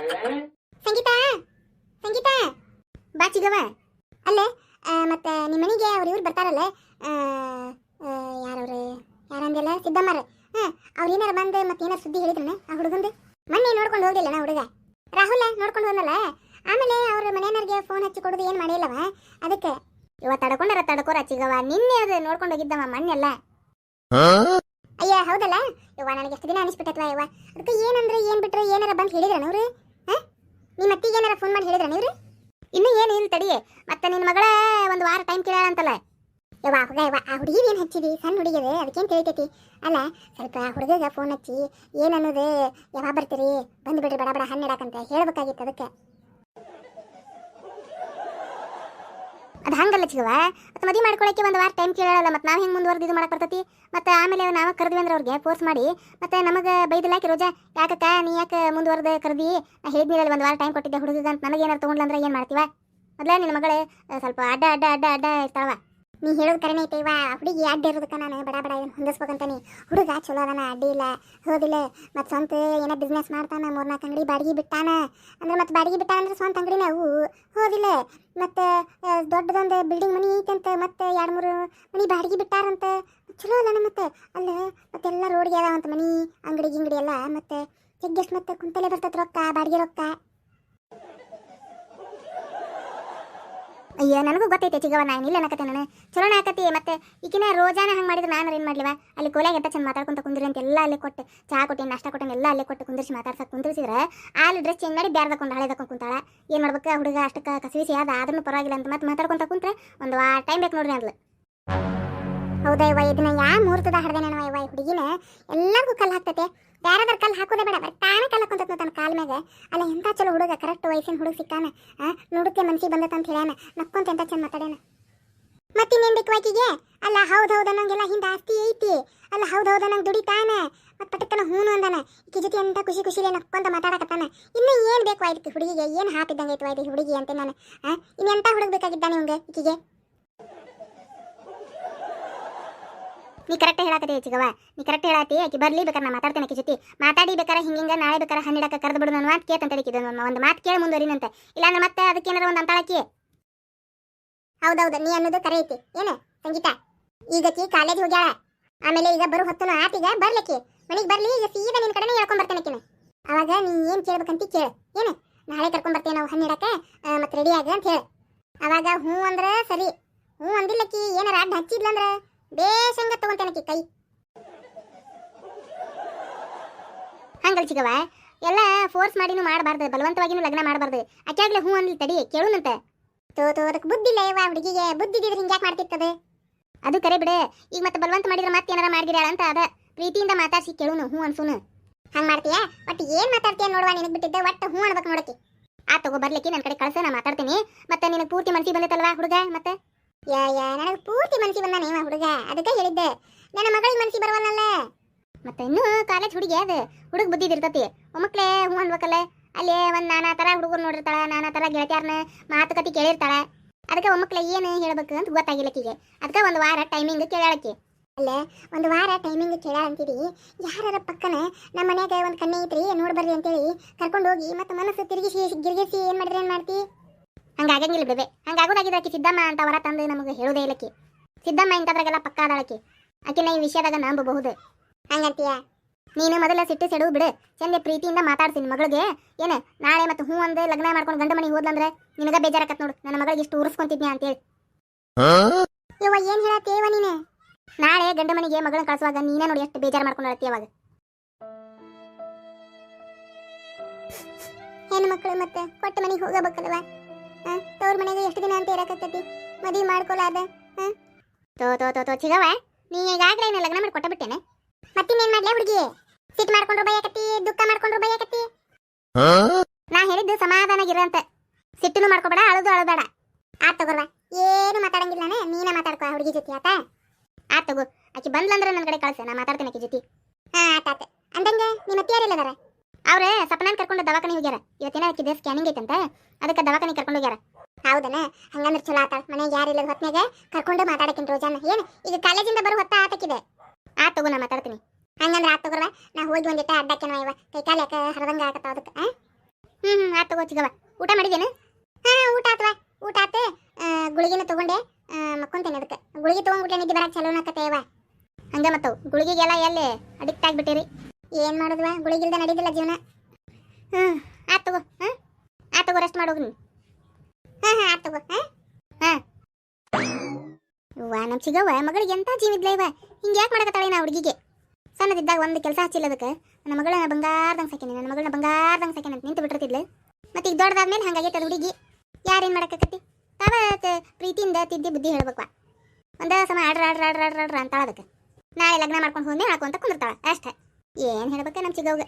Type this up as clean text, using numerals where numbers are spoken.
ಸಂಗೀತಾ ಸಂಗೀತಾ ಬಾ ಚಿಗವ ಅಲ್ಲೇ ಮತ್ತೆ ನಿಮ್ಮ ಮನೆಗೆ ಅವ್ರು ಇವ್ರು ಬರ್ತಾರಲ್ಲ ಯಾರವ್ರೆ ಯಾರಂದೆಲ್ಲ ಸಿದ್ದಮ್ಮರ ಅವ್ರು ಏನಾರ ಬಂದು ಮತ್ತೆ ಏನಾರ ಸುದ್ದಿ ಹೇಳಿದ್ರನ ಆ ಹುಡುಗಂದು ಮೊನ್ನೆ ನೋಡ್ಕೊಂಡು ಹೋಗಿಲ್ಲ ನಾ ಹುಡುಗ ರಾಹುಲ ನೋಡ್ಕೊಂಡು ಹೋದಲ್ಲ ಆಮೇಲೆ ಅವ್ರ ಮನೆಯವ್ರಿಗೆ ಫೋನ್ ಹಚ್ಚಿ ಕೊಡೋದು ಏನು ಮಾಡಿಲ್ಲವ ಅದಕ್ಕೆ ಇವ ತಡ್ಕೋರ ಚಿಗವ ನಿನ್ನೆ ಅದು ನೋಡ್ಕೊಂಡು ಹೋಗಿದ್ದವ ಮೊನ್ನೆಲ್ಲ ಅಯ್ಯ ಹೌದಲ್ಲ ಇವ ನನಗೆ ಎಷ್ಟು ದಿನ ಅನಿಸ್ಬಿಟ್ಟತ್ವ ಇವ ಅದಕ್ಕೆ ಏನಂದ್ರೆ ಏನ್ ಬಿಟ್ರೆ ಏನಾರ ಬಂದು ಹೇಳಿದ್ರನ ಅವ್ರು ನಿಮ್ಮ ಅತ್ತಿಗೆ ಏನಾರ ಫೋನ್ ಮಾಡಿ ಹೇಳಿದ್ರನ ಇವ್ರು ಇನ್ನೂ ಏನು ಇಲ್ಲ ತಡಿ ಮತ್ತೆ ನಿನ್ನ ಮಗಳ ಒಂದು ವಾರ ಟೈಮ್ ಕೇಳಂತಲ್ಲ ಯವ್ವ ಹುಡುಗ ಯವ್ವ ಆ ಹುಡುಗಿ ಏನು ಹಚ್ಚಿದಿ ಸಣ್ಣ ಹುಡುಗಿದೆ ಅದಕ್ಕೇನು ತಿಳಿತೈತಿ ಅಲ್ಲ ಸ್ವಲ್ಪ ಹುಡುಗಗೆ ಫೋನ್ ಹಚ್ಚಿ ಏನನ್ನೋದು ಯಾವಾಗ ಬರ್ತೀರಿ ಬಂದುಬಿಡ್ರಿ ಬಡ ಬಡ ಹಣ್ಣು ಇಡಕಂತ ಹೇಳ್ಬೇಕಾಗಿತ್ತು ಅದಕ್ಕೆ ಅದು ಹಂಗಲ್ಲ ಚಿಗವ ಮತ್ತೆ ಮದುವೆ ಮಾಡ್ಕೊಳಕ್ಕೆ ಒಂದು ವಾರ ಟೈಮ್ ಕೇಳಲ್ಲ ಮತ್ತೆ ನಾವು ಹೆಂಗೆ ಮುಂದುವರೆದು ಇದು ಮಾಡಕ್ಕೆ ಬರ್ತೈತಿ ಮತ್ತೆ ಆಮೇಲೆ ನಾವು ಕರೆದ್ವಿ ಅಂದ್ರೆ ಅವ್ರಿಗೆ ಫೋರ್ಸ್ ಮಾಡಿ ಮತ್ತೆ ನಮಗೆ ಬೈದಿಲ್ಲಾಕಿ ರೋಜಾ ಯಾಕಕ್ಕ ನೀ ಯಾಕೆ ಮುಂದುವರೆದು ಕರೆದಿ ನಾ ಹೇಳಿದ್ನಿಲ್ಲ ಒಂದು ವಾರ ಟೈಮ್ ಕೊಟ್ಟಿದ್ದೆ ಹುಡುಗ ಅಂತ ನನಗೇನಾರು ತೊಗೊಂಡ್ಲ ಅಂದ್ರೆ ಏನು ಮಾಡ್ತೀವ ಮೊದಲೇ ನಿನ್ನ ಮಗಳೇ ಸ್ವಲ್ಪ ಅಡ್ಡ ಅಡ್ಡ ಅಡ್ಡ ಅಡ್ಡ ಇರ್ತಾವ ನೀ ಹೇಳೋದು ಕರೆನೇ ಐತೆ ಇವ ಹುಡುಗಿ ಅಡ್ಡ ಇರೋದಕ್ಕೆ ನಾನು ಬಡ ಬಡ ಹೊಂದಿಸ್ಬೇಕಂತಾನೆ ಹುಡುಗ ಚಲೋ ಅದನ ಅಡ್ಡಿ ಇಲ್ಲ ಹೋದಿಲ್ಲ ಮತ್ತು ಸ್ವಂತ ಏನೋ ಬಿಸ್ನೆಸ್ ಮಾಡ್ತಾನೆ 3-4 ಅಂಗಡಿ ಬಾಡಿಗೆ ಬಿಟ್ಟಾನ ಅಂದ್ರೆ ಮತ್ತೆ ಬಾಡಿಗೆ ಬಿಟ್ಟಾನ ಅಂದ್ರೆ ಸ್ವಂತ ಅಂಗಡಿನೇ ಅವು ಹೋದಿಲ್ಲ ಮತ್ತು ದೊಡ್ಡದೊಂದು ಬಿಲ್ಡಿಂಗ್ ಮನೆ ಐತಂತ ಮತ್ತು 2-3 ಮನೆ ಬಾಡಿಗೆ ಬಿಟ್ಟಾರಂತ ಚಲೋ ಅಲ್ಲ ಮತ್ತೆ ಅಲ್ಲ ಮತ್ತೆಲ್ಲ ರೋಡ್ಗೆ ಅದಾವಂತ ಮನೆ ಅಂಗಡಿ ಗಿಂಗಡಿ ಎಲ್ಲ ಮತ್ತು ಜಗ್ಗೆಷ್ಟು ಮತ್ತೆ ಕುಂತಲೇ ಬರ್ತೈತೆ ರೊಕ್ಕ ಬಾಡಿಗೆ ರೊಕ್ಕ ಅಯ್ಯ ನನಗೂ ಗೊತ್ತೈತೆ ಚಿಗವ ನಾನು ಇಲ್ಲ ಅನ್ನಕತ್ತೆ ನಾನು ಚಲೋಣ ಆಕತಿ ಮತ್ತೆ ಈಗಿನ ರೋಜಾನ ಹಂಗೆ ಮಾಡಿದ್ರೆ ನಾನು ಏನು ಮಾಡ್ಲಿವ ಅಲ್ಲಿ ಕೋಲಾಗ ಎತ್ತ ಚಂದ ಮಾತಾಡ್ಕೊಂತ ಕುಂದ್ರಿ ಅಂತ ಎಲ್ಲ ಅಲ್ಲೇ ಕೊಟ್ಟು ಚಹಾ ಕೊಟ್ಟು ನಾಷ್ಟ ಕೊಟ್ಟು ಎಲ್ಲ ಅಲ್ಲೇ ಕೊಟ್ಟು ಕುಂದಿರ್ಸಿ ಮಾತಾಡ್ಸಕ್ಕೆ ಕುಂದಿರ್ಸಿದ್ರೆ ಅಲ್ಲಿ ಡ್ರೆಸ್ ಚೇಂಜ್ ಮಾಡಿ ಬ್ಯಾರ್ದಕೊಂಡು ಹಳೆದಕೊಂಡು ಕುಂತಾಳ ಏನು ಮಾಡ್ಬೇಕು ಹುಡುಗ ಅಷ್ಟಕ್ಕೆ ಕಸಿವಿಸಿ ಆದ ಆದ್ರೂ ಪರವಾಗಿಲ್ಲ ಅಂತ ಮತ್ತೆ ಮಾತಾಡ್ಕೊಂತ ಕುಂತ್ರೆ ಒಂದು ಟೈಮ್ ಬೇಕು ನೋಡ್ರಿ ಅಂದ್ಲು ಹೌದಾ ಇವ ಇದನ್ನ ಮುಹೂರ್ತದ ಹಡ್ದೆ ನಾನು ಇವ ಹುಡುಗಿನ ಎಲ್ಲರಿಗೂ ಕಲ್ಲು ಹಾಕ್ತೈತೆ ಯಾರಾದ್ರೂ ಕಲ್ಲು ಹಾಕೋದೇ ಬೇಡ ತಾನೇ ಕಲ್ಲು ಹಾಕೊಂತ ತನ್ನ ಕಾಲ ಮ್ಯಾಗ ಅಲ್ಲ ಎಂಥ ಚಲೋ ಹುಡುಗ ಕರೆಕ್ಟ್ ವಯಸ್ಸಿನ ಹುಡುಗ ಸಿಕ್ಕಾನ ನೋಡಕ್ಕೆ ಮನ್ಸಿಗೆ ಬಂದತ್ತ ಅಂತ ಹೇಳ್ಯಾನ ನಕ್ಕೊಂತ ಎಂತ ಚಂದ ಮಾತಾಡ್ಯಾನ ಮತ್ತಿನ್ನೇನು ಬೇಕು ಆಕಿಗೆ ಅಲ್ಲ ಹೌದು ಅನ್ನಂಗೆಲ್ಲ ಹಿಂದೆ ಆಸ್ತಿ ಐತಿ ಅಲ್ಲ ಹೌದು ಅನ್ನಂಗೆ ದುಡಿತಾನ ಮತ್ತು ಪಟಕ್ಕನ ಹೂನು ಅಂದಾನ ಈಕಿ ಜೊತೆ ಎಂತ ಖುಷಿಲೇ ನಕ್ಕೊಂತ ಮಾತಾಡಕತ್ತಾನ ಇನ್ನು ಏನು ಬೇಕು ಆಯ್ತು ಹುಡುಗಿಗೆ ಏನು ಹಾಕಿದ್ದಂಗೆ ಐತು ಆಯ್ತು ಹುಡುಗಿ ಅಂತ ನಾನು ಇನ್ನೆಂತ ಹುಡುಗ ಬೇಕಾಗಿದ್ದಾನೆ ಇವಂಗೆ ಈಕಿಗೆ ನೀ ಕರೆಕ್ಟ್ ಹೇಳಾಕತ್ತೆ ಚಿಗವ ನೀ ಕರೆಕ್ಟ್ ಹೇಳಾತಿ ಆಕಿ ಬರ್ಲಿ ಬೇಕಾರೆ ನಾ ಮಾತಾಡ್ತೇನೆ ಆಕಿ ಜೊತೆ ಮಾತಾಡಿ ಬೇಕಾರೆ ಹಿಂಗ ನಾಳೆ ಬೇಕಾರೆ ಹಣ್ಣಿಡಕ್ಕೆ ಕರೆದು ಬಿಡು ನನ್ನ ಮಾತು ಕೇಳ್ತಂತ ಹೇಳಿಕಿದ್ದು ಒಂದು ಮಾತು ಕೇಳಿ ಮುಂದುವರಿನಂತೆ ಇಲ್ಲಾಂದ್ರೆ ಮತ್ತೆ ಅದಕ್ಕೇನಾರ ಒಂದು ಅಂತಾಳಕಿ ಹೌದೌದು ನೀ ಅನ್ನೋದು ಕರೆ ಐತಿ ಏನು ಸಂಗೀತ ಈಗಕಿ ಕಾಲೇಜ್ ಹೋಗ್ಯಾಳ ಆಮೇಲೆ ಈಗ ಬರೋ ಹೊತ್ತನು ಆತೀಗ ಬರ್ಲಿಕ್ಕೆ ಮನೆಗೆ ಬರ್ಲಿ ಈಗ ಸೀದಾ ನಿನ್ನ ಕಡೆನೇ ಹೇಳ್ಕೊಂಡ್ ಬರ್ತೇನೆ ಆಕಿನ ಅವಾಗ ನೀ ಏನು ಕೇಳ್ಬೇಕಂತ ಕೇಳು ಏನು ನಾಳೆ ಕರ್ಕೊಂಡ್ ಬರ್ತೇನೆ ನಾವು ಹಣ್ಣಿಡಕ್ಕೆ ಮತ್ತೆ ರೆಡಿ ಆಗ ಅಂತ ಹೇಳಿ ಅವಾಗ ಹ್ಞೂ ಅಂದ್ರೆ ಸರಿ ಹ್ಞೂ ಅಂದಿಲ್ಲಕಿ ಏನಾರ ಅಡ್ಡ ಹಚ್ಚಿದ್ಲಂದ್ರೆ ಬೇಸಂಗ ತಗೊಂತೇನಕಿ ಕೈ ಹಂಗಲ್ ಚಿಗವ ಎಲ್ಲ ಫೋರ್ಸ್ ಮಾಡಿನೂ ಮಾಡಬಾರ್ದು ಬಲವಂತವಾಗಿನೂ ಲಗ್ನ ಮಾಡಬಾರ್ದು ಆಕ್ಯಾಗ್ಲೆ ಹ್ಞೂ ಅನ್ಲಿ ತಡಿ ಕೇಳುನಂತೆ ತೋ ಅದಕ್ಕೆ ಬುದ್ಧಿ ಇಲ್ಲ ಇವ ಹುಡುಗಿಗೆ ಬುದ್ಧಿ ಇದ್ರೆ ಹಿಂಗ್ಯಾಕೆ ಮಾಡ್ತಿರ್ತದೆ ಅದು ಕರೆ ಬಿಡೆ ಈಗ ಮತ್ತೆ ಬಲವಂತ ಮಾಡಿದ್ರೆ ಮತ್ತೆ ಏನಾರ ಮಾಡಿಗಿರಾಳ ಅಂತ ಅದ ಪ್ರೀತಿಯಿಂದ ಮಾತಾಡ್ಸಿ ಕೇಳುನು ಹ್ಞೂ ಅನ್ಸುನು ಹಂಗೆ ಮಾಡ್ತೀಯಾ ಒಟ್ಟು ಏನು ಮಾತಾಡ್ತೀಯ ನೋಡುವ ನಿನಗೆ ಬಿಟ್ಟಿದ್ದೆ ಒಟ್ಟು ಹ್ಞೂ ಅನ್ಬೇಕು ನೋಡಕ್ಕೆ ತಗೋ ಬರ್ಲಿಕ್ಕೆ ನನ್ನ ಕಡೆ ಕಳ್ಸ ನಾ ಮಾತಾಡ್ತೀನಿ ಮತ್ತೆ ನಿನಗೆ ಪೂರ್ತಿ ಮನಸ್ಸಿಗೆ ಬಂದೈತಲ್ವಾ ಹುಡುಗ ಮತ್ತೆ ಯಾ ನನಗೆ ಪೂರ್ತಿ ಮನಸ್ಸಿಗೆ ಬಂದಾನೆ ಇವ ಹುಡುಗ ಅದಕ್ಕೆ ಹೇಳಿದ್ದೆ ನನ್ನ ಮಗಳಿಗೆ ಮನಸ್ಸಿಗೆ ಬರವಲ್ಲ ಮತ್ತೆ ಇನ್ನೂ ಕಾಲೇಜ್ ಹುಡುಗಿ ಅದು ಹುಡುಗ ಬುದ್ಧಿ ಇರ್ತತಿ ಒಮ್ಮಕ್ಳೇ ಹ್ಞೂ ಅನ್ಬೇಕಲ್ಲ ಅಲ್ಲಿ ಒಂದು ನಾನಾ ಥರ ಹುಡುಗರು ನೋಡಿರ್ತಾಳೆ ನಾನಾ ಥರ ಗೆಳತಿಯಾರನ್ನ ಮಾತುಕತೆ ಕೇಳಿರ್ತಾಳೆ ಅದಕ್ಕೆ ಒಮ್ಮಕ್ಳೆ ಏನು ಹೇಳ್ಬೇಕು ಅಂತ ಗೊತ್ತಾಗಿಲ್ಲಕ್ಕಿಗೆ ಅದಕ್ಕೆ ಒಂದು ವಾರ ಟೈಮಿಂಗ್ ಕೇಳಾಳಕ್ಕೆ ಅಲ್ಲೇ ಒಂದು ವಾರ ಟೈಮಿಂಗ್ ಕೇಳಾಳಂತೀರಿ ಯಾರ ಪಕ್ಕನ ನಮ್ಮ ಮನ್ಯಾಗ ಒಂದು ಕಣ್ಣೆ ಐತ್ರಿ ನೋಡಿ ಬರ್ರಿ ಅಂತೇಳಿ ಕರ್ಕೊಂಡು ಹೋಗಿ ಮತ್ತೆ ಮನಸ್ಸು ತಿರುಗಿಸಿ ಗಿರ್ಗಿಸಿ ಏನು ಮಾಡಿದ್ರೆ ಏನು ಮಾಡ್ತಿ ಹಂಗಾಗಂಗಿಲ್ಲ ಬಿಡ್ಬೆ ಹಂಗಾಗೋದಾಗಿದ್ರೆ ಆಕಿ ಸಿದ್ದಮ್ಮ ಅಂತ ಹೊರ ತಂದು ನಮಗೆ ಹೇಳೋದೇ ಇಲ್ಲಕ್ಕಿ ಸಿದ್ದಮ್ಮ ಇಂಥದ್ರಾಗೆಲ್ಲ ಪಕ್ಕ ಅದಾಳಕಿ ಆಕಿನ ಈ ವಿಷಯದಾಗ ನಂಬಬಹುದು ಹಂಗಂತೀಯ ನೀನು ಮೊದಲ ಸಿಟ್ಟು ಸೆಡು ಬಿಡು ಚಂದೆ ಪ್ರೀತಿಯಿಂದ ಮಾತಾಡ್ತೀನಿ ಮಗಳಿಗೆ ಏನು ನಾಳೆ ಮತ್ತೆ ಹ್ಞೂ ಅಂದು ಲಗ್ನ ಮಾಡ್ಕೊಂಡು ಗಂಡ ಮನೆಗೆ ಹೋದ್ಲಂದ್ರೆ ನಿನಗ ಬೇಜಾರಕತ್ ನೋಡು ನನ್ನ ಮಗಳಿಗೆ ಇಷ್ಟು ಉರ್ಸ್ಕೊಂತಿದ್ನಿ ಅಂತೇಳಿ ಇವ ಏನು ಹೇಳತ್ತೇವ ನೀನು ನಾಳೆ ಗಂಡ ಮನೆಗೆ ಮಗಳನ್ನ ಕಳಿಸುವಾಗ ನೀನೇ ನೋಡಿ ಎಷ್ಟು ಬೇಜಾರು ಮಾಡ್ಕೊಂಡು ಹೇಳ್ತಿ ಅವಾಗ ಹೆಣ್ಣು ಮಕ್ಕಳು ಮತ್ತೆ ಕೊಟ್ಟ ಮನೆಗೆ ಹೋಗಬೇಕಲ್ವ ತವ್ರ ಮನೆಗೆ ಎಷ್ಟು ದಿನ ಅಂತ ಇರಕತ್ತೈತಿ ಮದುವೆ ಮಾಡ್ಕೊಲಾದ ತೋ ಚಿಗವ ನೀ ಈಗಾಗಲೇ ಏನು ಲಗ್ನ ಮಾಡಿ ಕೊಟ್ಟ ಬಿಟ್ಟೇನೆ ಮತ್ತಿನ್ನೇನು ಮಾಡ್ಲೇ ಹುಡುಗಿ ಸಿಟ್ಟು ಮಾಡ್ಕೊಂಡ್ರು ಬೈಯಕತ್ತಿ ದುಃಖ ಮಾಡ್ಕೊಂಡ್ರು ಬೈಯಕತ್ತಿ ನಾ ಹೇಳಿದ್ದು ಸಮಾಧಾನಾಗಿರ ಅಂತ ಸಿಟ್ಟನ್ನು ಮಾಡ್ಕೋಬೇಡ ಅಳಬೇಡ ತಗೋರ್ವ ಏನು ಮಾತಾಡಂಗಿಲ್ಲಾನೆ ನೀನೇ ಮಾತಾಡ್ಕೋ ಹುಡುಗಿ ಜೊತೆ ತಗೋ ಆಕಿ ಬಂದ್ಲಂದ್ರೆ ನನ್ನ ಕಡೆ ಕಳ್ಸ ನಾ ಮಾತಾಡ್ತೇನೆ ಆಕಿ ಜೊತೆ ಆತ ಅಂದಂಗೆ ನಿಮ್ಮ ಅತ್ತಿಯಾರಿಲ್ಲ ಅದಾರ ಅವ್ರೆ ಸಪನಾನ್ ಕರ್ಕೊಂಡು ದವಾಖಾನೆ ಹೋಗ್ಯಾರ ಇವತ್ತಿನ ಆಕಿದೆ ಸ್ಕ್ಯಾನಿಂಗ್ ಐತಂತ ಅದಕ್ಕೆ ದವಾಖಾನೆ ಕರ್ಕೊಂಡು ಹೋಗ್ಯಾರ ಹೌದನ ಹಂಗಂದ್ರೆ ಚಲೋ ಆತಾಳ ಮನೆಗೆ ಯಾರಿಲ್ಲ ಹೊತ್ನಾಗ ಕರ್ಕೊಂಡು ಮಾತಾಡಕಿನ್ ರೋಜಾನ ಏನು ಈಗ ಕಾಲೇಜಿಂದ ಬರೋ ಹೊತ್ತ ಆತಕ್ಕಿದೆ ತಗೋ ನಾ ಮಾತಾಡ್ತೀನಿ ಹಂಗಂದ್ರೆ ತಗೋರ್ವ ನಾ ಹೋಗಿ ಒಂದಿಟ್ಟ ಅಡ್ಡಕ್ಕೇನೋ ಇವ ಕೈ ಕಾಲು ಯಾಕೆ ಹರದಂಗ ಆಗತ್ತ ಅದಕ್ಕೆ ಆತ್ ತಗೋ ಚಿಗವ. ಊಟ ಮಾಡಿದೇನು? ಹಾ ಊಟ ಆತ್ವಾ. ಊಟ ಆತ. ಗುಳಿಗೆನ ತಗೊಂಡೆ. ಮಕ್ಕೊಂತೇನೆ ಅದಕ್ಕೆ. ಗುಳಿಗೆ ತಗೊಂಡ್ಬಿಟ್ಟೆ ನಿದ್ದೆ ಬರಕ್ಕೆ ಚಲೋ ನಾಕತ್ತೇವ. ಹಂಗ ಮತ್ತವು ಗುಳಿಗೆಗೆಲ್ಲ ಎಲ್ಲಿ ಅಡಿಕ್ಟ್ ಆಗಿಬಿಟ್ಟಿರಿ. ಏನು ಮಾಡೋದ್ವಾ, ಗುಳಿಗಿಲ್ದ ನಡೀದಿಲ್ಲ ಜೀವನ. ಆತ್ ತಗೋ. ಆತ್ ತಗೋ, ರೆಸ್ಟ್ ಮಾಡೋಗಿ. ಆತ್ ತಗೋ. ವಾ ನಮ್ಮ ಚಿಗವ್ವ ಮಗಳಿಗೆ ಎಂತ ಜೀವಿದ್ಲ ಇವ. ಹಿಂಗೆ ಯಾಕೆ ಮಾಡಕತ್ತಾಳೆ ನಾ ಹುಡುಗಿಗೆ? ಸಣ್ಣದಿದ್ದಾಗ ಒಂದು ಕೆಲಸ ಹಚ್ಚಿಲ್ಲ ಅದಕ್ಕೆ. ನನ್ನ ಮಗಳನ್ನ ಬಂಗಾರದಂಗೆ ಸಾಕೇನೆ, ನನ್ನ ಮಗಳನ್ನ ಬಂಗಾರದಂಗೆ ಸಾಕೇನೆ ಅಂತ ನಿಂತು ಬಿಟ್ಟಿರ್ತಿದ್ಲು. ಮತ್ತೆ ಈಗ ದೊಡ್ಡದಾದ್ಮೇಲೆ ಹಂಗಾಗೈತೆ ಅದು ಹುಡುಗಿ. ಯಾರೇನು ಮಾಡಕತ್ತಿ? ತಾವ ಪ್ರೀತಿಯಿಂದ ತಿದ್ದಿ ಬುದ್ಧಿ ಹೇಳ್ಬೇಕವ. ಒಂದೇ ಸಮ ಆಡ್ರ ಅಂತಾಳ ಅದಕ್ಕೆ. ನಾಳೆ ಲಗ್ನ ಮಾಡ್ಕೊಂಡು ಹೋದ್ಮೇಲೆ ಹಾಕೊಂತ ಕುಂದಿರ್ತಾಳ ಅಷ್ಟೇ. ಏನು ಹೇಳ್ಬೇಕ ನಮ್ಮ ಚಿಗವ್ಗೆ.